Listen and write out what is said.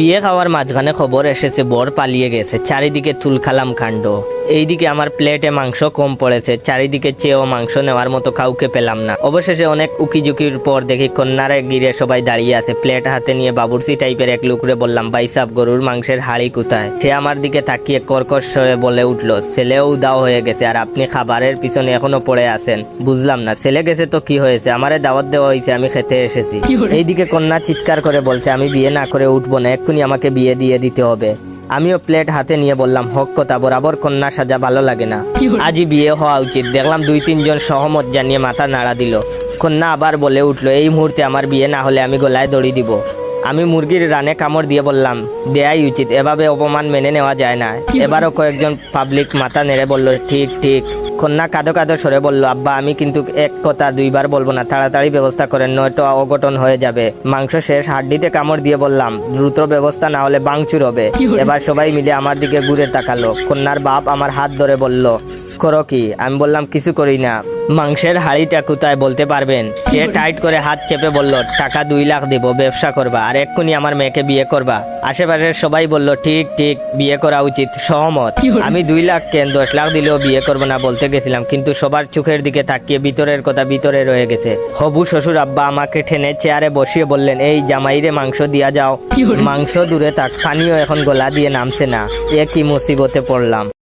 বিয়ে খাওয়ার মাঝখানে খবর এসেছে বর পালিয়ে গেছে, চারিদিকে তুলখালাম কাণ্ড। এইদিকে আমার প্লেটে মাংস কম পড়েছে, চারিদিকে চেয়েও মাংস নেওয়ার মতো কাউকে পেলাম না। অবশেষে অনেক উকিঝুঁকির পর দেখি কন্যারে গিরে সবাই দাঁড়িয়ে আছে। প্লেট হাতে নিয়ে বাবুর্চি টাইপের এক লোকরে বললাম, ভাই সাব গরুর মাংসের হাড়ি কোথায়? সে আমার দিকে তাকিয়ে কর্কশ স্বরে বলে উঠলো, ছেলেও উদাও হয়ে গেছে আর আপনি খাবারের পিছনে এখনো পড়ে আছেন। বুঝলাম না, ছেলে গেছে তো কি হয়েছে, আমারে দাওয়াত দেওয়া হয়েছে, আমি খেতে এসেছি। এইদিকে কন্যা চিৎকার করে বলছে, আমি বিয়ে না করে উঠবো না, এক্ষুনি আমাকে বিয়ে দিয়ে দিতে হবে। আমিও প্লেট হাতে নিয়ে বললাম, হক কথা, বরাবর কন্যা সাজা ভালো লাগে না, আজই বিয়ে হওয়া উচিত। দেখলাম 2-3 জন সহমত জানিয়ে মাথা নাড়া দিল। কন্যা আবার বলে উঠলো, এই মুহূর্তে আমার বিয়ে না হলে আমি গলায় দড়ি দিব। আমি মুরগির রানে কামড় দিয়ে বললাম, দেয়াই উচিত, এভাবে অপমান মেনে নেওয়া যায় না। এবারও কয়েকজন পাবলিক মাথা নেড়ে বলল, ঠিক ঠিক। কন্যা কাঁদো কাঁদো সরে বলল, আব্বা আমি কিন্তু এক কথা 2বার বলবো না, তাড়াতাড়ি ব্যবস্থা করেন, নয়তো অঘটন হয়ে যাবে। মাংস শেষ, হাড্ডিতে কামড় দিয়ে বললাম, দ্রুত ব্যবস্থা না হলে ভাঙচুর হবে। এবার সবাই মিলে আমার দিকে ঘুরে তাকালো। কন্যার বাপ আমার হাত ধরে বলল, করো কি? আমি বললাম, কিছু করি না। মাংসের হাড়িটা কোথায় বলতে পারবেন? সে টাইট করে হাত চেপে বলল, টাকা 2 লাখ দেব, ব্যবসা করবা আর এক্ষুনি আমার মেয়েকে বিয়ে করবা। আশেপাশের সবাই বলল, ঠিক ঠিক, বিয়ে করা উচিত, সহমত। আমি 2 লাখ কেন 10 লাখ দিলেও বিয়ে করবো না বলতে গেছিলাম, কিন্তু সবার চোখের দিকে তাকিয়ে ভিতরের কথা ভিতরে রয়ে গেছে। হবু শ্বশুর আব্বা আমাকে টেনে চেয়ারে বসিয়ে বললেন, এই জামাইরে মাংস দিয়া যাও। মাংস দূরে থাক, পানিও এখন গলা দিয়ে নামছে না। এ কি মুসিবতে পড়লাম।